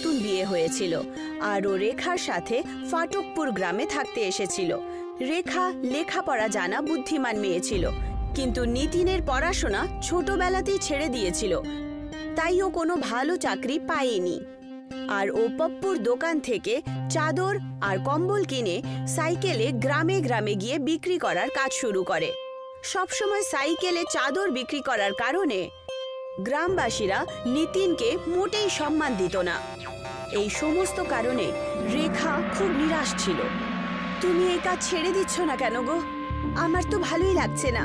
নতুন বিয়ে হয়েছিল আর ও রেখার সাথে ফাটকপুর গ্রামে থাকতে এসেছিল। রেখা লেখাপড়া জানা বুদ্ধিমান মেয়ে ছিল, কিন্তু নিতিনের পড়াশোনা ছোটবেলাতেই ছেড়ে দিয়েছিল, তাই ও কোনো ভালো চাকরি পায়নি। আর ও পপ্পুর দোকান থেকে চাদর আর কম্বল কিনে সাইকেলে গ্রামে গ্রামে গিয়ে বিক্রি করার কাজ শুরু করে। সবসময় সাইকেলে চাদর বিক্রি করার কারণে গ্রামবাসীরা নিতিনকে মোটেই সম্মান দিত না। এই সমস্ত কারণে রেখা খুব নিরাশ ছিল। তুমি এই কাজ ছেড়ে দিচ্ছ না কেন গো? আমার তো ভালোই লাগছে না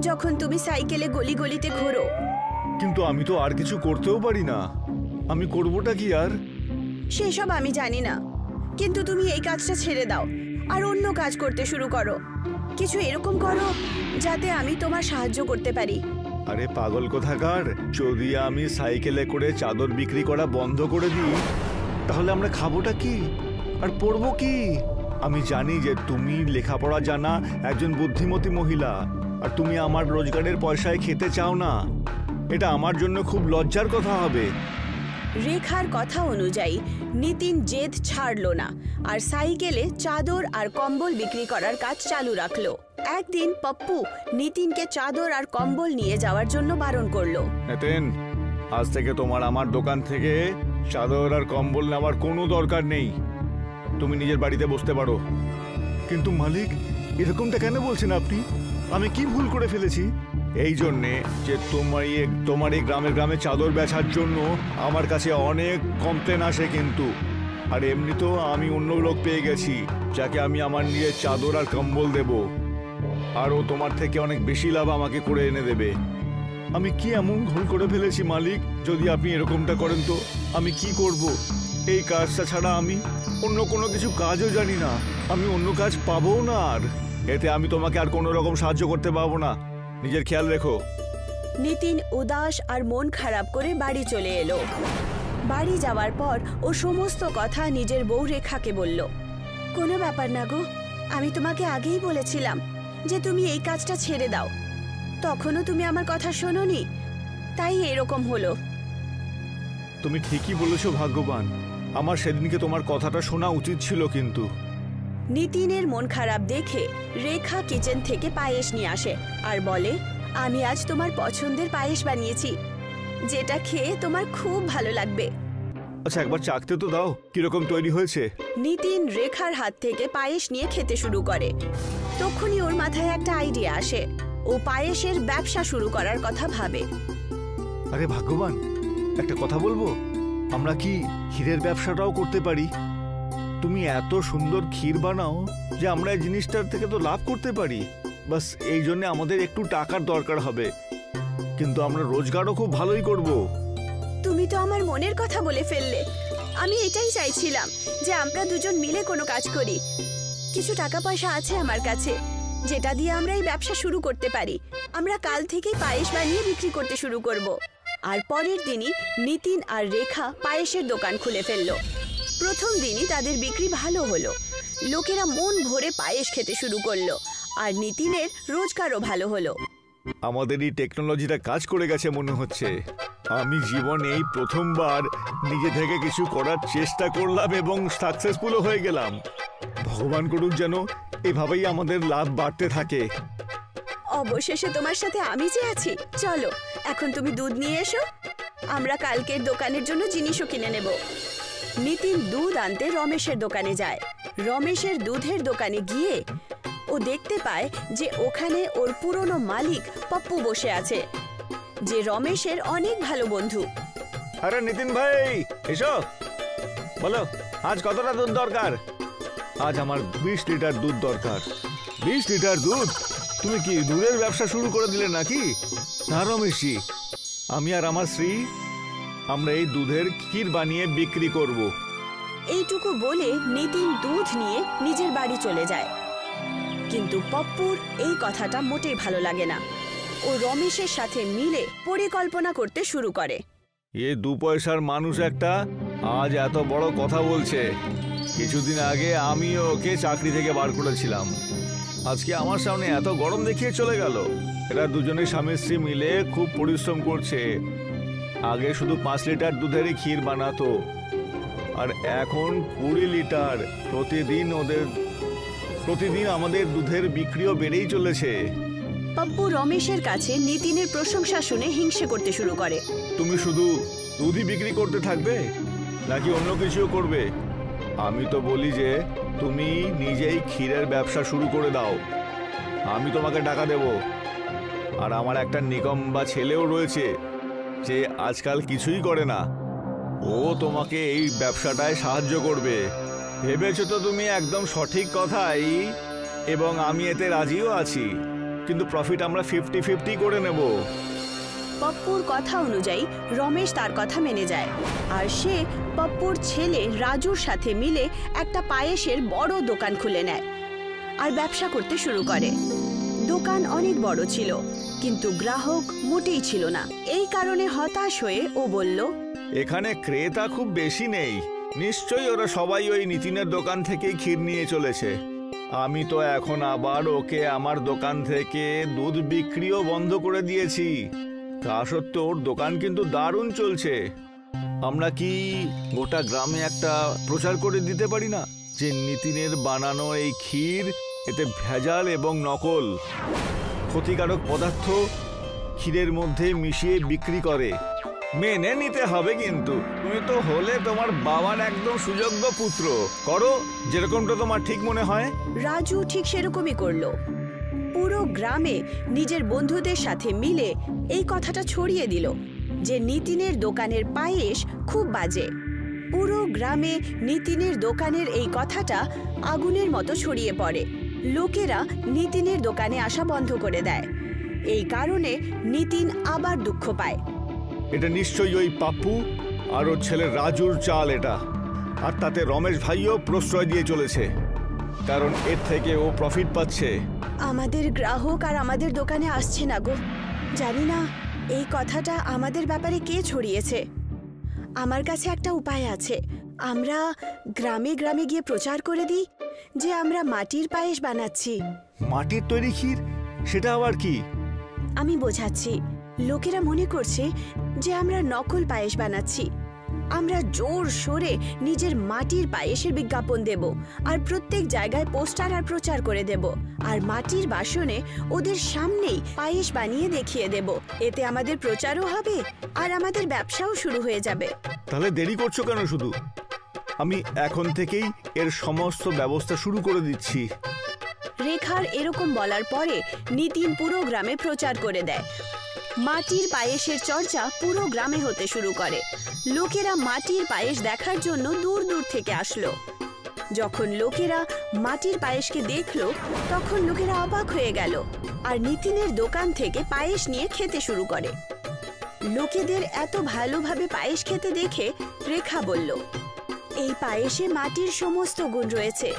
যখন তুমি সাইকেলে গলি গলিতে ঘোরো। কিন্তু আমি তো আর কিছু করতেও পারি না, আমি করবোটা কি আর? সেসব আমি জানি না, কিন্তু তুমি এই কাজটা ছেড়ে দাও আর অন্য কাজ করতে শুরু করো। কিছু এরকম করো যাতে আমি তোমার সাহায্য করতে পারি। আরে পাগল কোথাকার, যদি আমি সাইকেলে করে চাদর বিক্রি করা বন্ধ করে দিই তাহলে আমরা খাবোটা কি আর পড়বো কি? আমি জানি যে তুমি লেখাপড়া জানা একজন বুদ্ধিমতী মহিলা, আর তুমি আমার রোজগারের পয়সায় খেতে চাও না। এটা আমার জন্য খুব লজ্জার কথা হবে। রেখার কথা অনুযায়ী নিতিন জেদ ছাড়ল না আর সাইকেলে চাদর আর কম্বল বিক্রি করার কাজ চালু রাখলো। একদিন পপ্পু নিতিনকে চাদর আর কম্বল নিয়ে যাওয়ার জন্য বারণ করলো। নিতিন, আজ থেকে তোমার আমার দোকান থেকে চাদর আর কম্বল নেওয়ার কোনো দরকার নেই, তুমি নিজের বাড়িতে বসতে পারো। কিন্তু মালিক, এরকমটা কেন বলছেন আপনি? আমি কি ভুল করে ফেলেছি? এই জন্যে যে তোমার এই গ্রামে গ্রামে চাদর বেচার জন্য আমার কাছে অনেক কমপ্লেন আসে, কিন্তু আর এমনিতেও আমি অন্য লোক পেয়ে গেছি যাকে আমি আমার নিজের চাদর আর কম্বল দেব, আর ও তোমার থেকে অনেক বেশি লাভ আমাকে করে এনে দেবে। আমি কি এমন ভুল করে ফেলেছি মালিক? যদি আপনি এরকমটা করেন তো আমি কি করব? এই কাজটা ছাড়া আমি অন্য কোনো কিছু কাজও জানি না, আমি অন্য কাজ পাবো না, আর এতে আমি তোমাকে আর কোনো রকম সাহায্য করতে পারবো না। নিজের খেয়াল রেখো। নিতিন উদাস আর মন খারাপ করে বাড়ি চলে এলো। বাড়ি যাওয়ার পর ও সমস্ত কথা নিজের বউ রেখাকে বলল। কোনো ব্যাপার না গো, আমি তোমাকে আগেই বলেছিলাম যে তুমি এই কাজটা ছেড়ে দাও, তখনও তুমি আমার কথা শোনোনি, তাই এরকম হলো। তুমি ঠিকই বলেছো ভাগ্যবান, আমার সেদিনকে তোমার কথাটা শোনা উচিত ছিল। কিন্তু নিতিনের মন খারাপ দেখে রেখা কিচেন থেকে পায়েস নিয়ে আসে আর বলে, আমি আজ তোমার পছন্দের পায়েস বানিয়েছি, যেটা খেয়ে তোমার খুব ভালো লাগবে। আচ্ছা, একবার চাখতে তো দাও কিরকম তৈরি হয়েছে। নিতিন রেখার হাত থেকে পায়েস নিয়ে খেতে শুরু করে। তখনই ওর মাথায় একটা আইডিয়া আসে, ও পায়েসের ব্যবসা শুরু করার কথা ভাবে। আরে ভাগ্যবান, একটা কথা বলবো, আমরা কি ক্ষীরের ব্যবসাটাও করতে পারি? তুমি এত সুন্দর ক্ষীর বানাও যে আমরা এই জিনিসটার থেকে তো লাভ করতে পারি। বাস এই জন্য আমাদের একটু টাকার দরকার হবে, কিন্তু আমরা রোজগারও খুব ভালোই করব। তুমি তো আমার মনের কথা বলে ফেললে। আমি এটাই চাইছিলাম যে আমরা দুজন মিলে কোনো কাজ করি। কিছু টাকা পয়সা আছে আমার কাছে, যেটা দিয়ে আমরা এই ব্যবসা শুরু করতে পারি। আমরা কাল থেকেই পায়েস বানিয়ে বিক্রি করতে শুরু করব। আর পরের দিনই নিতিন আর রেখা পায়েসের দোকান খুলে ফেললো। প্রথম দিনই তাদের বিক্রি ভালো হলো, লোকেরা মন ভরে পায়েস খেতে শুরু করলো আর নিতিনের রোজগারও ভালো হলো। আমাদের এই টেকনোলজিটা কাজ করে গেছে মনে হচ্ছে। আমি জীবনে এই প্রথমবার নিজে থেকে কিছু করার চেষ্টা করলাম এবং সাকসেসফুলও হয়ে গেলাম। ভগবান করুক যেন এভাবেই আমাদের লাভ বাড়তে থাকে। অবশেষে তোমার সাথে আমি যে আছি। চলো এখন তুমি দুধ নিয়ে এসো, আমরা কালকের দোকানের জন্য জিনিসও কিনে নেব। নিতিন দুধ আনতে রমেশের দোকানে যায়। রমেশের দুধের দোকানে গিয়ে ও দেখতে পায় যে ওখানে ওর পুরনো মালিক পপ্পু বসে আছে, যে রমেশের অনেক ভালো বন্ধু। আরে নিতিন ভাই, এসো, বলো আজ কতটা দুধ দরকার? আজ আমার 20 লিটার দুধ দরকার। 20 লিটার দুধ? তুমি কি দুধের ব্যবসা শুরু করে দিলে নাকি? না রমেশজি, আমি আর আমার স্ত্রী আমরা এই দুধের ক্ষীর বানিয়ে বিক্রি করব। এইটুকু বলে নিতিন দুধ নিয়ে নিজের বাড়ি চলে যায়। কিন্তু পপ্পুর এই কথাটা মোটেই ভালো লাগে না। ও রমেশের সাথে মিলে পরিকল্পনা করতে শুরু করে। এ 2 পয়সার মানুষ একটা আজ এত বড় কথা বলছে। কিছুদিন আগে আমিও ওকে চাকরি থেকে বার করেছিলাম, আজকে আমার সামনে এত গরম দেখিয়ে চলে গেল। এরা দুজনে স্বামী স্ত্রী মিলে খুব পরিশ্রম করছে। আগে শুধু 5 লিটার দুধেরই ক্ষীর বানাতো, আর এখন 20 লিটার প্রতিদিন আমাদের দুধের বিক্রিও বেড়েই চলেছে। পাপ্পু রমেশের কাছে নিতিনের প্রশংসা শুনে হিংসে করতে শুরু করে। তুমি শুধু দুধই বিক্রি করতে থাকবে নাকি অন্য কিছুও করবে? আমি তো বলি যে তুমি নিজেই ক্ষীরের ব্যবসা শুরু করে দাও, আমি তোমাকে টাকা দেব। আর আমার একটা নিকম্বা ছেলেও রয়েছে যে আজকাল কিছুই করে না, ও তোমাকে এই ব্যবসাটায় সাহায্য করবে। ভেবেছো তো তুমি একদম সঠিক কথাই, এবং আমি এতে রাজিও আছি, কিন্তু প্রফিট আমরা 50-50 করে নেব। পপ্পুর কথা অনুযায়ী রমেশ তার কথা মেনে যায়, আর সে পপ্পুর ছেলে রাজুর সাথে মিলে একটা পায়েসের বড় দোকান খুলে নেয় আর ব্যবসা করতে শুরু করে। দোকান অনেক বড় ছিল, কিন্তু গ্রাহক মোটেই ছিল না। এই কারণে হতাশ হয়ে ও বলল, এখানে ক্রেতা খুব বেশি নেই, নিশ্চয়ই ওরা সবাই ওই নিতিনের দোকান থেকেই ক্ষীর নিয়ে চলেছে। আমি তো এখন আবার ওকে আমার দোকান থেকে দুধ বিক্রিও বন্ধ করে দিয়েছি। তা সত্ত্বেও ওর দোকান কিন্তু দারুণ চলছে। আমরা কি গোটা গ্রামে একটা প্রচার করে দিতে পারি না যে নিতিনের বানানো এই ক্ষীর, এতে ভেজাল এবং নকল ক্ষতিকারক পদার্থ ক্ষীরের মধ্যে মিশিয়ে বিক্রি করে? মেনে নিতে হবে, কিন্তু তুমি তো হলে তোমার বাবার একদম সুযোগ্য পুত্র। করো যেরকমটা তোমার ঠিক মনে হয়। রাজু ঠিক সেরকমই করলো। পুরো গ্রামে নিজের বন্ধুদের সাথে মিলে এই কথাটা ছড়িয়ে দিল যে নিতিনের দোকানের পায়েস খুব বাজে। পুরো গ্রামে নিতিনের দোকানের এই কথাটা আগুনের মতো ছড়িয়ে পড়ে। লোকেরা নিতিনের দোকানে আসা বন্ধ করে দেয়। এই কারণে নিতিন আবার দুঃখ পায়। এটা নিশ্চয়ই ওই পাপ্পু আর ওর ছেলে রাজুর চাল এটা, আর তাতে রমেশ ভাইও প্রশ্রয় দিয়ে চলেছে, কারণ এর থেকে ও প্রফিট পাচ্ছে। আমাদের গ্রাহক আর আমাদের দোকানে আসছে না গো। জানি না এই কথাটা আমাদের ব্যাপারে কে ছড়িয়েছে। আমার কাছে একটা উপায় আছে। আমরা গ্রামে গ্রামে গিয়ে প্রচার করে দিই যে আমরা মাটির পায়েস বানাচ্ছি। মাটির তৈরি ক্ষীর? সেটা আবার কি? আমি বোঝাচ্ছি। লোকেরা মনে করছে যে আমরা নকল পায়েস বানাচ্ছি। আমরা জোর সোরে নিজের মাটির পায়েসের বিজ্ঞাপন দেব, আর প্রত্যেক জায়গায় পোস্টার আর প্রচার করে দেব, আর মাটির বাসনে ওদের সামনেই পায়েস বানিয়ে দেখিয়ে দেব। এতে আমাদের প্রচারও হবে আর আমাদের ব্যবসাও শুরু হয়ে যাবে। তাহলে দেরি করছো কেন? শুধু আমি এখন থেকেই এর সমস্ত ব্যবস্থা শুরু করে দিচ্ছি। রেখার এরকম বলার পরে নিতিন পুরো গ্রামে প্রচার করে দেয়। মাটির পায়েসের চর্চা পুরো গ্রামে হতে শুরু করে। লোকেরা মাটির পায়েস দেখার জন্য দূর দূর থেকে আসলো। যখন লোকেরা মাটির পায়েসকে দেখলো, তখন লোকেরা অবাক হয়ে গেল আর নিতিনের দোকান থেকে পায়েস নিয়ে খেতে শুরু করে। লোকেদের এত ভালোভাবে পায়েস খেতে দেখে রেখা বলল, এই পায়েসে মাটির সমস্ত গুণ রয়েছে।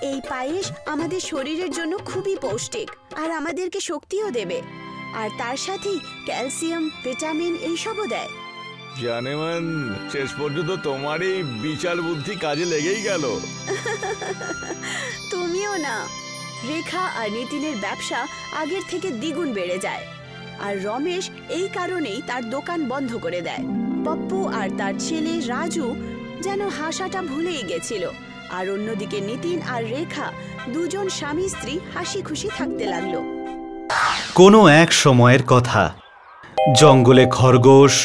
এই পায়েস আমাদের শরীরের জন্য খুবই পৌষ্টিক আর আমাদেরকে শক্তিও দেবে, আর তার সাথেই ক্যালসিয়াম, ভিটামিন এইসবও দেয়। জানেমান, শেষ পর্যন্ত তোমার এই বিচার বুদ্ধি কাজে লেগেই গেল। তুমিও না। রেখা আর নিতিনের ব্যবসা আগের থেকে দ্বিগুণ বেড়ে যায়, আর রমেশ এই কারণেই তার দোকান বন্ধ করে দেয়। পপ্পু আর তার ছেলে রাজু যেন হাসাটা ভুলেই গেছিল, আর অন্যদিকে নিতিন আর রেখা দুজন স্বামী স্ত্রী হাসি খুশি থাকতে লাগলো। কোনো এক সময়ের কথা, জঙ্গলে খরগোশ,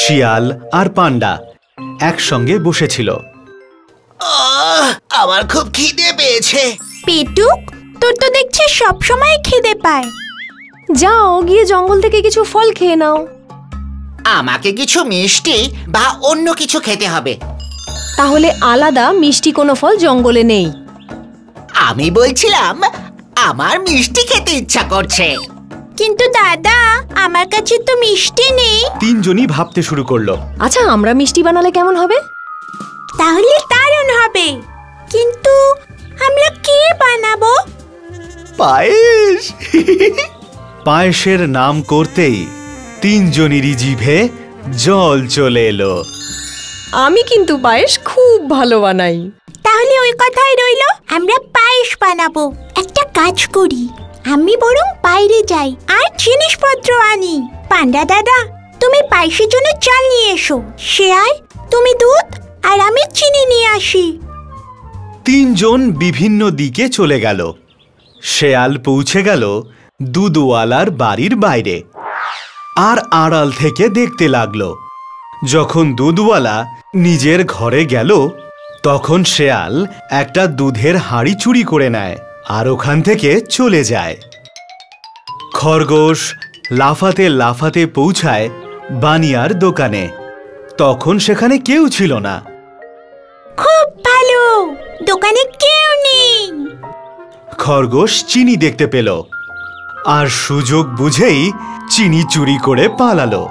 শিয়াল আর পান্ডা একসঙ্গে বসেছিল। আমার খুব খিদে পেয়েছে। পেটুক, তোর তো দেখছি সব সময় খিদে পায়। যাও গিয়ে জঙ্গল থেকে কিছু ফল খেয়ে নাও। আমাকে কিছু মিষ্টি বা অন্য কিছু খেতে হবে। তাহলে আলাদা মিষ্টি কোনো ফল জঙ্গলে নেই। আমি বলছিলাম আমার মিষ্টি খেতে ইচ্ছা করছে। কিন্তু দাদা, আমার কাছে তো মিষ্টি নেই। তিনজনই ভাবতে শুরু করলো, আচ্ছা আমরা মিষ্টি বানালে কেমন হবে? তাহলে দারুণ হবে, কিন্তু আমরা কি বানাবো? পায়েস। পায়েসের নাম করতেই তিনজনেরই জিভে জল চলে এলো। আমি কিন্তু পায়েস খুব ভালো বানাই। তাহলে ওই কথাই রইলো, আমরা পায়েস বানাবো। একটা কাজ করি, আমি বরং বাইরে যাই আর জিনিসপত্র আনি। পান্ডা দাদা, তুমি পায়েসের জন্য চাল নিয়ে এসো। শেয়াল, তুমি দুধ আর আমি চিনি নিয়ে আসি। তিনজন বিভিন্ন দিকে চলে গেল। শেয়াল পৌঁছে গেল দুধওয়ালার বাড়ির বাইরে আর আড়াল থেকে দেখতে লাগলো। যখন দুধওয়ালা নিজের ঘরে গেল তখন শেয়াল একটা দুধের হাঁড়ি চুরি করে নেয় আর ওখান থেকে চলে যায়। খরগোশ লাফাতে লাফাতে পৌঁছায় বানিয়ার দোকানে। তখন সেখানে কেউ ছিল না। খুব ভালো, দোকানে কেউ নেই। খরগোশ চিনি দেখতে পেল আর সুযোগ বুঝেই চিনি চুরি করে পালালো।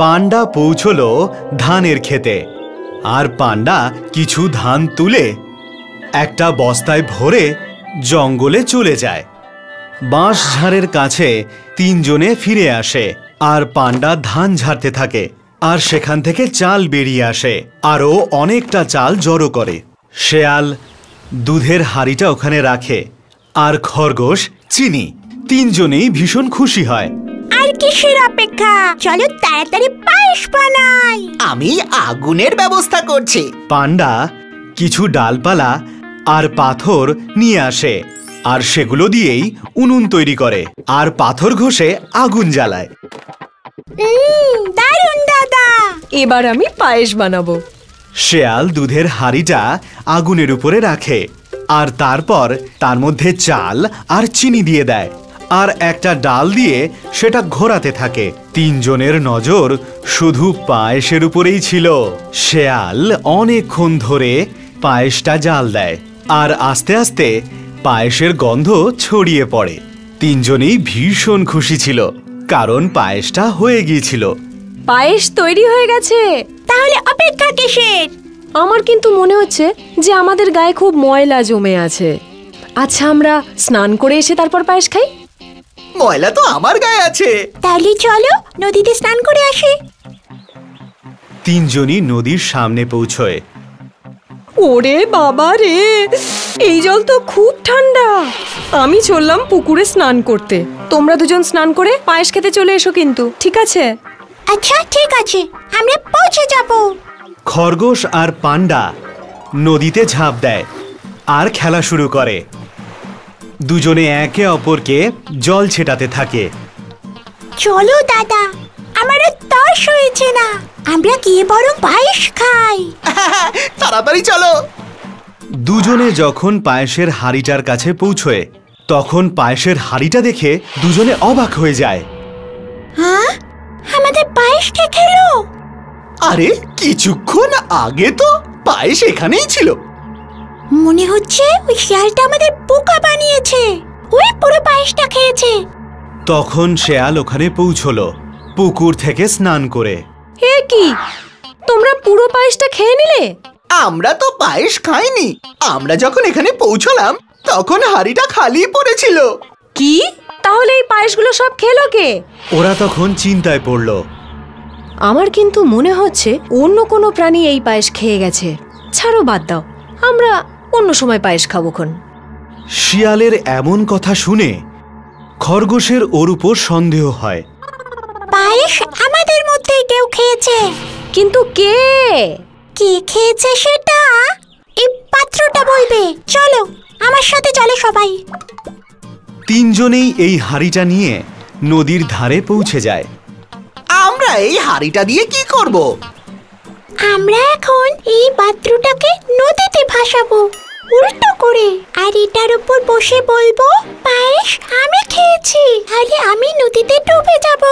পান্ডা পৌঁছলো ধানের ক্ষেতে আর পান্ডা কিছু ধান তুলে একটা বস্তায় ভরে জঙ্গলে চলে যায়। বাঁশঝাড়ের কাছে তিনজনে ফিরে আসে আর পান্ডা ধান ঝাড়তে থাকে আর সেখান থেকে চাল বেরিয়ে আসে আরও অনেকটা চাল জড়ো করে। শেয়াল দুধের হাঁড়িটা ওখানে রাখে আর খরগোশ চিনি। তিনজনেই ভীষণ খুশি হয়। আর কিসের অপেক্ষা, চলো তাড়াতাড়ি পায়েস বানাই। আমি আগুনের ব্যবস্থা করছি। পান্ডা কিছু ডালপালা আর পাথর নিয়ে আসে আর সেগুলো দিয়েই উনুন তৈরি করে আর পাথর ঘষে আগুন জ্বালায়। দারুণ দাদা, এবার আমি পায়েস বানাবো। শেয়াল দুধের হাঁড়িটা আগুনের উপরে রাখে আর তারপর তার মধ্যে চাল আর চিনি দিয়ে দেয় আর একটা ডাল দিয়ে সেটা ঘোরাতে থাকে। তিনজনের নজর শুধু পায়েসের উপরেই ছিল। শেয়াল অনেকক্ষণ ধরে পায়েসটা জ্বাল দেয় আর আস্তে আস্তে পায়েসের গন্ধ ছড়িয়ে পড়ে। তিনজনেই ভীষণ খুশি ছিল কারণ পায়েসটা হয়ে গিয়েছিল। পায়েস তৈরি হয়ে গেছে। তাহলে অপেক্ষা কিসের? আমার কিন্তু মনে হচ্ছে যে আমাদের গায়ে খুব ময়লা জমে আছে। আচ্ছা, আমরা স্নান করে এসে তারপর পায়েস খাই। ময়লা তো আমার গায়ে আছে। তাহলে চলো নদীতে স্নান করে আসি। তিনজনই নদীর সামনে পৌঁছয়। ওরে বাবা রে, এই জল তো খুব ঠান্ডা। আমি চললাম পুকুরে স্নান করতে। তোমরা দুজন স্নান করে পায়েস খেতে চলে এসো কিন্তু, ঠিক আছে? আচ্ছা ঠিক আছে, আমরা পৌঁছে যাব। খরগোশ আর পান্ডা নদীতে ঝাঁপ দেয় আর খেলা শুরু করে। দুজনে একে অপরকে জল ছেটাতে থাকে। চলো দাদা, আমারও তর্স হয়েছে না, আমরা গিয়ে বরং পায়েস খাই। তাড়াতাড়ি চলো। দুজনে যখন পায়েসের হাঁড়িটার কাছে পৌঁছয় তখন পায়েসের হাঁড়িটা দেখে দুজনে অবাক হয়ে যায়। হ্যাঁ, আমাদের পায়েস কে খেলো? আরে কিছুক্ষণ আগে তো পায়েস এখানেই ছিল। মনে হচ্ছে ওই শিয়ালটা আমাদের বোকা বানিয়েছে, ওই পুরো পায়েসটা খেয়েছে। তখন শেয়াল ওখানে পৌঁছলো পুকুর থেকে স্নান করে। এ কি, তোমরা পুরো পায়েসটা খেয়ে নিলে? আমরা তো পায়েস খাইনি। আমরা যখন এখানে পৌঁছলাম তখন হাঁড়িটা খালি পড়েছিল। কি, তাহলে এই পায়েসগুলো সব খেলো কে? ওরা তখন চিন্তায় পড়ল। আমার কিন্তু মনে হচ্ছে অন্য কোনো প্রাণী এই পায়েস খেয়ে গেছে। ছাড়ো, বাদ দাও, আমরা অন্য সময় পায়েস খাবোখন। শিয়ালের এমন কথা শুনে খরগোশের ওর উপর সন্দেহ হয়। পায়েস আমাদের মধ্যে কেউ খেয়েছে, কিন্তু কে? কে খেয়েছে সেটা এই পাত্রটা বলবে। চলো আমার সাথে, চলো সবাই। তিনজনেই এই হাঁড়িটা নিয়ে নদীর ধারে পৌঁছে যায়। আমরা এই হাঁড়িটা দিয়ে কি করব? আমরা এখন এই পাত্রটাকে নদীতে ভাসাবো উল্টো করে, আর এটার উপর বসে বলবো পায়েস আমি খেয়েছি, তাহলে আমি নদীতে ডুবে যাব।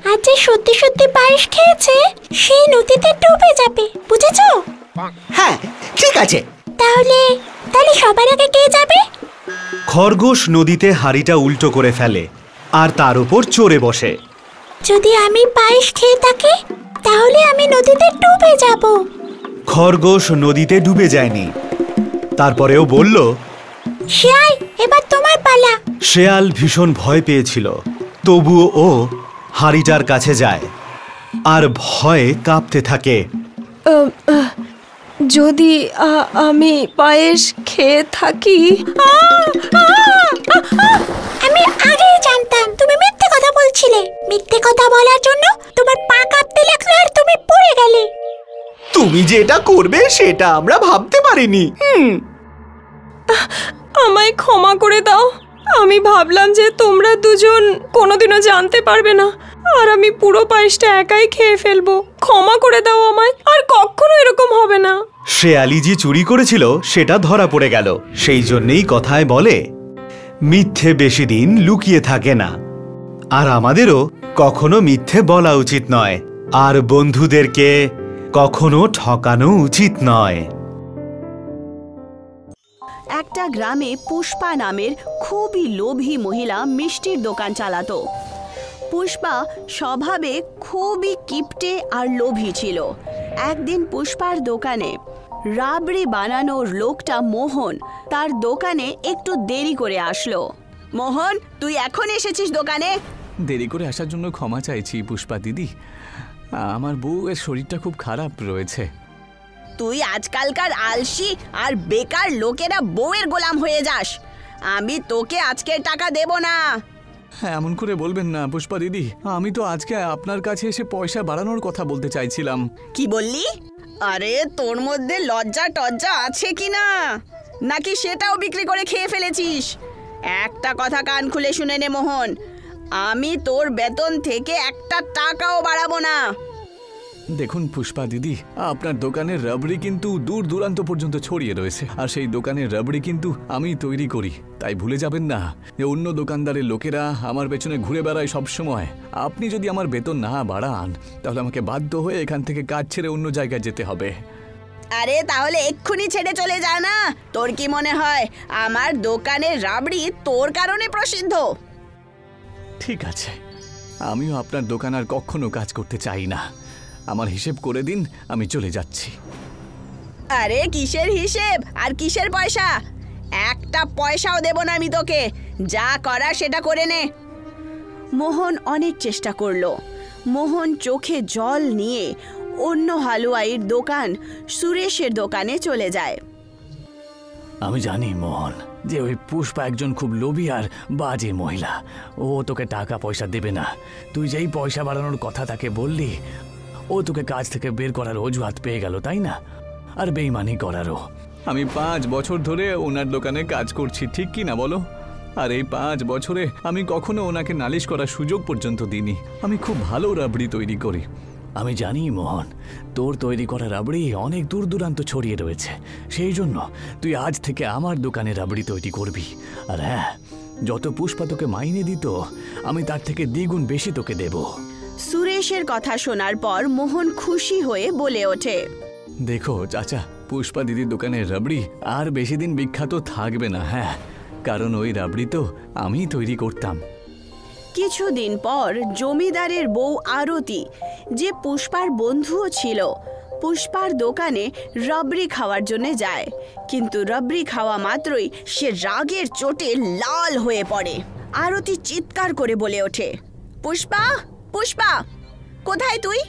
আর যে সত্যি সত্যি পায়েস খেয়েছে সেই নদীতে ডুবে যাবে, বুঝেছো? হ্যাঁ ঠিক আছে। তাহলে সবার আগে কে যাবে? খরগোশ নদীতে হাঁড়িটা উল্টো করে ফেলে আর তার উপর চড়ে বসে। যদি আমি পায়েস খেয়ে থাকি তাহলে আমি নদীতে ডুবে যাব। খরগোশ নদীতে ডুবে যায়নি। তারপরেও বলল, শিয়াল এবার তোমার পালা। শেয়াল ভীষণ ভয় পেয়েছিল, তবুও ও হাঁড়িটার কাছে যায় আর ভয়ে কাঁপতে থাকে। যদি আমি পায়েস খেয়ে থাকি। আমি আগেই জানতাম তুমি মিথ্যে কথা বলছিলে। মিথ্যে কথা বলার জন্য তোমার পা কাঁপতে লাগলো আর তুমি পড়ে গেলে। তুমি যে এটা করবে সেটা আমরা ভাবতে পারিনি। আমায় ক্ষমা করে দাও। আমি ভাবলাম যে তোমরা দুজন কোনোদিনও জানতে পারবে না, আর আমি পুরো পায়েসটা একাই খেয়ে ফেলবো। ক্ষমা করে দাও আমায়, আর কখনো এরকম হবে না। শেয়ালি যে চুরি করেছিল সেটা ধরা পড়ে গেল। সেই জন্যেই কথায় বলে, মিথ্যে বেশি দিন লুকিয়ে থাকে না। আর আমাদেরও কখনো মিথ্যে বলা উচিত নয়, আর বন্ধুদেরকে কখনো ঠকানো উচিত নয়। একটা গ্রামে পুষ্পা নামের খুবই লোভী মহিলা মিষ্টির দোকান চালাতো। পুষ্পা স্বভাবে খুবই কিপটে আর লোভী ছিল। একদিন পুষ্পার দোকানে রাবড়ি বানানোর লোকটা মোহন তার দোকানে একটু দেরি করে আসলো। মোহন, তুই এখন এসেছিস দোকানে? দেরি করে আসার জন্য ক্ষমা চাইছি পুষ্পা দিদি। আমার বউয়ের শরীরটা খুব খারাপ রয়েছে। তুই আজকালকার আলসি আর বেকার লোকেরা বউয়ের গোলাম হয়ে যাস। আমি তোকে আজকের টাকা দেব না। হ্যাঁ, এমন করে বলবেন না পুষ্পা দিদি। আমি তো আজকে আপনার কাছে এসে পয়সা বাড়ানোর কথা বলতে চাইছিলাম। কি বললি? আরে তোর মধ্যে লজ্জা টজ্জা আছে কি না, নাকি সেটাও বিক্রি করে খেয়ে ফেলেছিস? একটা কথা কান খুলে শুনে নে মোহন, আমি তোর বেতন থেকে একটা টাকাও বাড়াবো না। দেখুন পুষ্পা দিদি, আপনার দোকানের রাবড়ি কিন্তু দূর দূরান্ত পর্যন্ত ছড়িয়ে রয়েছে, আর সেই দোকানের রাবড়ি কিন্তু আমি তৈরি করি। তাই ভুলে যাবেন না যে অন্য দোকানদারের লোকেরা আমার পেছনে ঘুরে বেড়ায় সব সময়। আপনি যদি আমার বেতন না বাড়ান তাহলে আমাকে বাধ্য হয়ে এখান থেকে কাজ ছেড়ে অন্য জায়গায় যেতে হবে। আরে তাহলে এক্ষুনি ছেড়ে চলে যা না। তোর কি মনে হয় আমার দোকানের রাবড়ি তোর কারণে প্রসিদ্ধ? ঠিক আছে, আমিও আপনার দোকান আর কখনো কাজ করতে চাই না। আমার হিসেব করে দিন, আমি চলে যাচ্ছি। আরে কিসের হিসেব আর কিসের পয়সা? একটা পয়সাও দেব না আমি তোকে। যা করার সেটা করে নে। মোহন অনেক চেষ্টা করলো। মোহন চোখে জল নিয়ে অন্য হালুয়াইয়ের দোকান সুরেশের দোকানে চলে যায়। আমি জানি মোহন যে ওই পুষ্পা একজন খুব লোভী আর বাজে মহিলা। ও তোকে টাকা পয়সা দেবে না। তুই যেই পয়সা বাড়ানোর কথা তাকে বললি, ও তোকে কাজ থেকে বের করার অজুহাত পেয়ে গেল, তাই না? আর বেইমানি করারও। আমি 5 বছর ধরে ওনার দোকানে কাজ করছি, ঠিক কি না বলো? আর এই 5 বছরে আমি কখনো ওনাকে নালিশ করার সুযোগ পর্যন্ত দিইনি। আমি খুব ভালো রাবড়ি তৈরি করি। আমি জানি মোহন, তোর তৈরি করা রাবড়ি অনেক দূর দূরান্ত ছড়িয়ে রয়েছে। সেই জন্য তুই আজ থেকে আমার দোকানে রাবড়ি তৈরি করবি। আর হ্যাঁ, যত পুষ্পা তোকে মাইনে দিত আমি তার থেকে দ্বিগুণ বেশি তোকে দেব। সুরেশের কথা শোনার পর মোহন খুশি হয়ে বলে ওঠে, দেখো চাচা, পুষ্পা দিদির দোকানের রাবড়ি আর বেশি দিন বিখ্যাত থাকবে না। হ্যাঁ, কারণ ওই রাবড়ি তো আমি তৈরি করতাম। কিছুদিন পর জমিদারের বউ আরতি, যে পুষ্পার বন্ধুও ছিল, পুষ্পার দোকানে রাবড়ি খাওয়ার জন্য যায়। কিন্তু রাবড়ি খাওয়া মাত্রই সে রাগের চোটে লাল হয়ে পড়ে। আরতি চিৎকার করে বলে ওঠে, পুষ্পা, পুষ্পা, কোথায় তুই?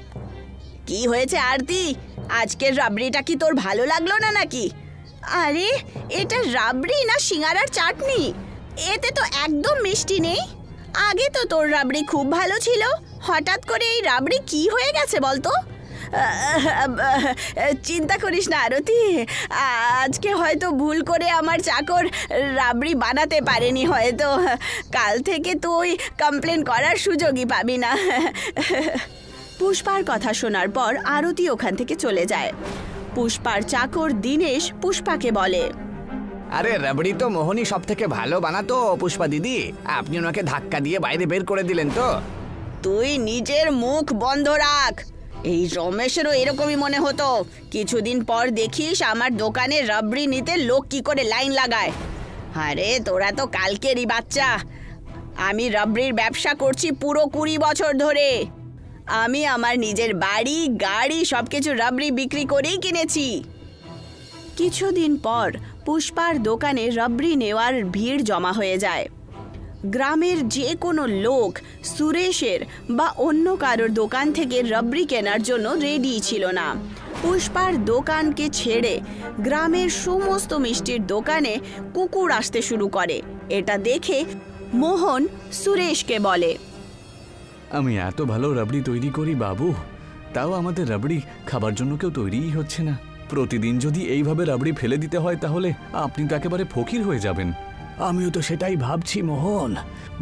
কি হয়েছে আরতি? আজকের রাবড়িটা কি তোর ভালো লাগলো না নাকি? আরে এটা রাবড়ি না সিঙ্গারার চাটনি? এতে তো একদম মিষ্টি নেই। আগে তো তোর রাবড়ি খুব ভালো ছিল, হঠাৎ করে এই রাবড়ি কি হয়ে গেছে বলতো? চিন্তা করিস না আরতি, আজকে হয়তো ভুল করে আমার চাকর রাবড়ি বানাতে পারেনি। হয়তো কাল থেকে তুই কমপ্লেন করার সুযোগই পাবি না। পুষ্পার কথা শোনার পর আরতি ওখান থেকে চলে যায়। পুষ্পার চাকর দীনেশ পুষ্পাকে বলে, আরে রাবড়ি তো মোহনই সব থেকে ভালো বানাতো পুষ্পা দিদি। আপনি ওনাকে ধাক্কা দিয়ে বাইরে বের করে দিলেন তো? তুই নিজের মুখ বন্ধ রাখ। এই রমেশেরও এরকমই মনে হতো। কিছুদিন পর দেখিস আমার দোকানে রাবড়ি নিতে লোক কি করে লাইন লাগায়। আরে তোরা তো কালকেরই বাচ্চা। আমি রাবড়ির ব্যবসা করছি পুরো 20 বছর ধরে। আমি আমার নিজের বাড়ি, গাড়ি সবকিছু রাবড়ি বিক্রি করেই কিনেছি। কিছুদিন পর পুষ্পার দোকানে রাবড়ি নেওয়ার ভিড় জমা হয়ে যায়। গ্রামের যে কোনো লোক সুরেশের বা অন্য কারোর দোকান থেকে রাবড়ি কেনার জন্য রেডি ছিল না। পুষ্পার দোকানকে ছেড়ে গ্রামের সমস্ত মিষ্টির দোকানে কুকুর আসতে শুরু করে। এটা দেখে মোহন সুরেশকে বলে, আমি এত ভালো রাবড়ি তৈরি করি বাবু, তাও আমাদের রাবড়ি খাবার জন্য কেউ তৈরিই হচ্ছে না। প্রতিদিন যদি এইভাবে রাবড়ি ফেলে দিতে হয় তাহলে আপনি তো একেবারে ফকির হয়ে যাবেন। আমিও তো সেটাই ভাবছি মোহন।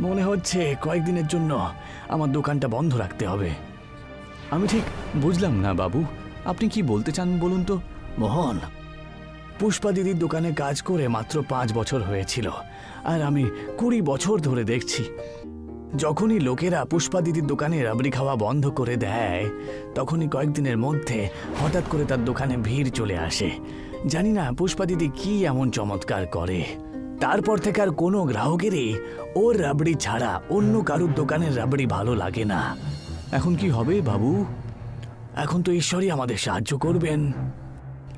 মনে হচ্ছে কয়েকদিনের জন্য আমার দোকানটা বন্ধ রাখতে হবে। আমি ঠিক বুঝলাম না বাবু, আপনি কি বলতে চান বলুন তো? মোহন, পুষ্পা দিদির দোকানে কাজ করে মাত্র 5 বছর হয়েছিল, আর আমি 20 বছর ধরে দেখছি যখনই লোকেরা পুষ্পা দিদির দোকানে রাবড়ি খাওয়া বন্ধ করে দেয় তখনই কয়েকদিনের মধ্যে হঠাৎ করে তার দোকানে ভিড় চলে আসে। জানি না পুষ্পা দিদি কি এমন চমৎকার করে, তারপর থেকে আর কোনো গ্রাহকেরই ওর রাবড়ি ছাড়া অন্য কারুর দোকানের রাবড়ি ভালো লাগে না। এখন কি হবে বাবু? এখন তো ঈশ্বরই আমাদের সাহায্য করবেন।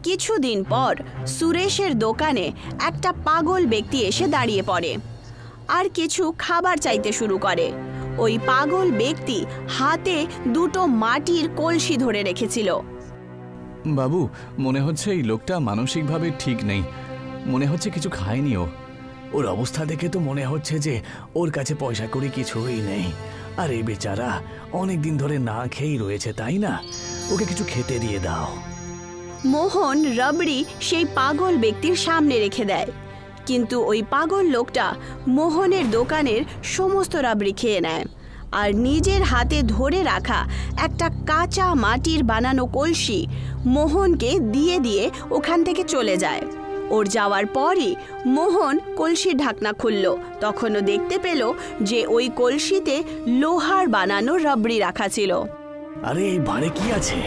কিছুদিন পর সুরেশের দোকানে একটা পাগল ব্যক্তি এসে দাঁড়িয়ে পড়ে আর কিছু খাবার চাইতে শুরু করে। ওই পাগল ব্যক্তি হাতে 2টো মাটির কলসি ধরে রেখেছিল। বাবু, মনে হচ্ছে এই লোকটা মানসিকভাবে ঠিক নেই। মনে হচ্ছে কিছু খায়নি ও। ওর অবস্থা দেখে তো মনে হচ্ছে যে ওর কাছে পয়সা করে কিছুই নেই, আর এই বেচারা অনেক দিন ধরে না খেয়েই রয়েছে, তাই না? ওকে কিছু খেতে দিয়ে দাও। মোহন রাবড়ি সেই পাগল ব্যক্তির সামনে রেখে দেয়, কিন্তু ওই পাগল লোকটা মোহনের দোকানের সমস্ত রাবড়ি খেয়ে নেয় আর নিজের হাতে ধরে রাখা একটা কাঁচা মাটির বানানো কলসি মোহনকে দিয়ে দিয়ে ওখান থেকে চলে যায়। ওর যাওয়ার পরই মোহন কলসির ঢাকনা খুলল। তখনও দেখতে পেল যে ওই কলসিতে লোহার বানানো রাবড়ি রাখা ছিল। আরে এই ভাঁড়ে কি আছে?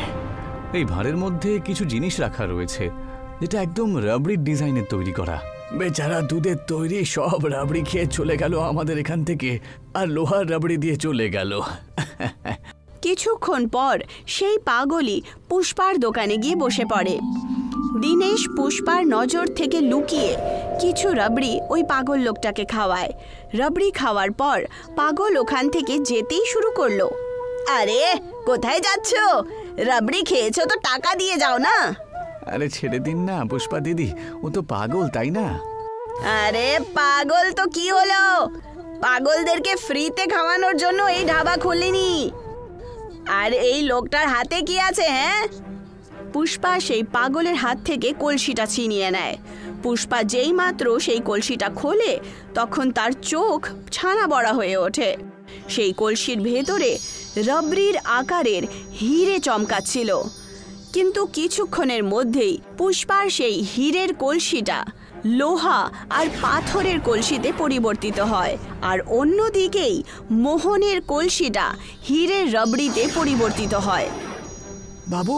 এই ভাঁড়ের মধ্যে কিছু জিনিস রাখা রয়েছে যেটা একদম রাবড়ির ডিজাইনের তৈরি করা। বেচারা দুধের তৈরি সব রাবড়ি খেয়ে চলে গেল আমাদের এখান থেকে, আর লোহার রাবড়ি দিয়ে চলে গেল। কিছুক্ষণ পর সেই পাগলই পুষ্পার দোকানে গিয়ে বসে পড়ে। দিনেশ পুষ্পার নজর থেকে লুকিয়ে কিছু রাবড়ি ওই পাগল লোকটাকে খাওয়ায়। রাবড়ি খাওয়ার পর পাগল ওখান থেকে যেতেই শুরু করলো। আরে কোথায় যাচ্ছ? রাবড়ি খেয়েছো তো টাকা দিয়ে যাও না। আরে ছেড়ে দিন না পুষ্পা দিদি, ও তো পাগল, তাই না? আরে পাগল তো কি হলো? পাগলদেরকে ফ্রিতে খাওয়ানোর জন্য এই ধাবা খুলিনি। আর এই লোকটার হাতে কি আছে? হ্যাঁ, পুষ্পা সেই পাগলের হাত থেকে কলসিটা ছিনিয়ে নেয়। পুষ্পা যেই মাত্র সেই কলসিটা খোলে তখন তার চোখ ছানা বড়া হয়ে ওঠে। সেই কলসির ভেতরে রাবড়ির আকারের হিরে চমকাচ্ছিল, কিন্তু কিছুক্ষণের মধ্যেই পুষ্পার সেই হীরের কলসিটা লোহা আর পাথরের কলসিতে পরিবর্তিত হয়, আর অন্যদিকেই মোহনের কলসিটা হীরের রাবড়িতে পরিবর্তিত হয়। বাবু,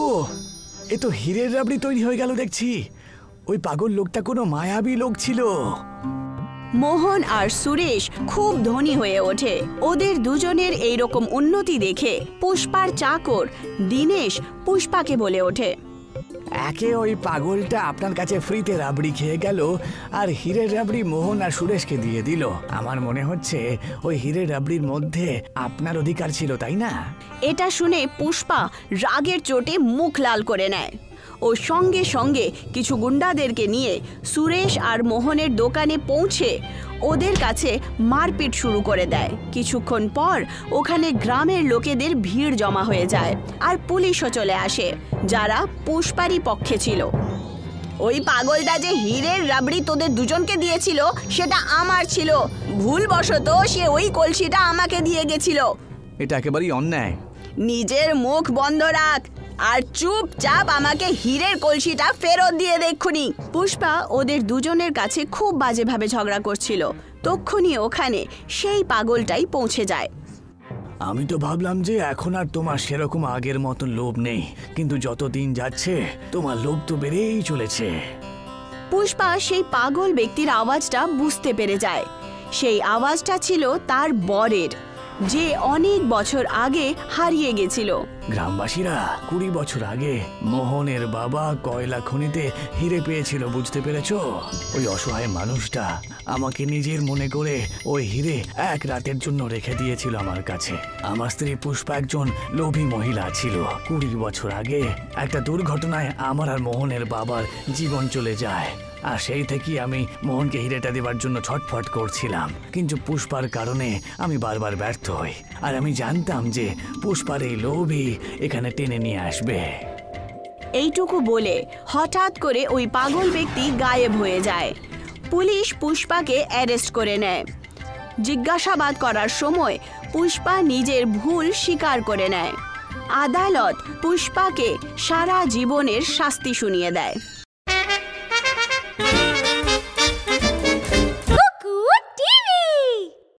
এ তো হীরের রাবড়ি তৈরি হয়ে গেল দেখছি। ওই পাগল লোকটা কোনো মায়াবী লোক ছিল। মোহন আর সুরেশ খুব ধনী হয়ে ওঠে। ওদের দুজনের এইরকম উন্নতি দেখে পুষ্পার চাকর দিনেশ পুষ্পাকে বলে ওঠে, একে ওই পাগলটা আপনার কাছে ফ্রিতে রাবড়ি খেয়ে গেল, আর হীরের রাবড়ি মোহন আর সুরেশকে দিয়ে দিল। আমার মনে হচ্ছে ওই হীরের রাবড়ির মধ্যে আপনার অধিকার ছিল, তাই না? এটা শুনে পুষ্পা রাগের চোটে মুখ লাল করে নেয়। ও সঙ্গে সঙ্গে কিছু গুন্ডাদেরকে নিয়ে সুরেশ আর মোহনের দোকানে পৌঁছে ওদের কাছে মারপিট শুরু করে দেয়। কিছুক্ষণ পর ওখানে গ্রামের লোকেদের ভিড় জমা হয়ে যায় আর পুলিশও চলে আসে, যারা পুষ্পারই পক্ষে ছিল। ওই পাগলটা যে হীরের রাবড়ি তোদের দুজনকে দিয়েছিল সেটা আমার ছিল। ভুলবশত সে ওই কলসিটা আমাকে দিয়ে গেছিল। এটা একেবারেই অন্যায়। নিজের মুখ বন্ধ রাখ আর চুপচাপ আমাকে হীরের কলসিটা ফেরত দিয়ে দেখুনি। পুষ্পা ওদের দুজনের কাছে খুব বাজেভাবে ঝগড়া করছিল। তক্ষুনি ওখানে সেই পাগলটাই পৌঁছে যায়। আমি তো ভাবলাম যে এখন আর তোমার সেরকম আগের মতো লোভ নেই, কিন্তু যত দিন যাচ্ছে তোমার লোভ তো বেড়েই চলেছে। পুষ্পা সেই পাগল ব্যক্তির আওয়াজটা বুঝতে পেরে যায়। সেই আওয়াজটা ছিল তার বরের, যে অনেক বছর আগে হারিয়ে গেছিল। গ্রামবাসীরা 20 বছর আগে মোহনের বাবা কয়লা খনিতে হিরে পেয়েছিল, বুঝতে পেরেছো? ওই অসহায় মানুষটা আমাকে নিজের মনে করে ওই হিরে এক রাতের জন্য রেখে দিয়েছিল আমার কাছে। আমার স্ত্রী পুষ্পা একজন লোভী মহিলা ছিল। 20 বছর আগে একটা দুর্ঘটনায় আমার আর মোহনের বাবার জীবন চলে যায়। আর সেই থেকে আমি মোহনকে হিরেটা দেবার জন্য ছটফট করছিলাম, কিন্তু পুষ্পার কারণে আমি বারবার ব্যর্থ হই। আর আমি জানতাম যে পুষ্পার এই লোভই এখানে টেনে নিয়ে আসবে। এইটুকু বলে হঠাৎ করে ওই পাগল ব্যক্তি গায়েব হয়ে যায়। পুলিশ পুষ্পাকে অ্যারেস্ট করে নেয়। জিজ্ঞাসাবাদ করার সময় পুষ্পা নিজের ভুল স্বীকার করে নেয়। আদালত পুষ্পাকে সারা জীবনের শাস্তি শুনিয়ে দেয়।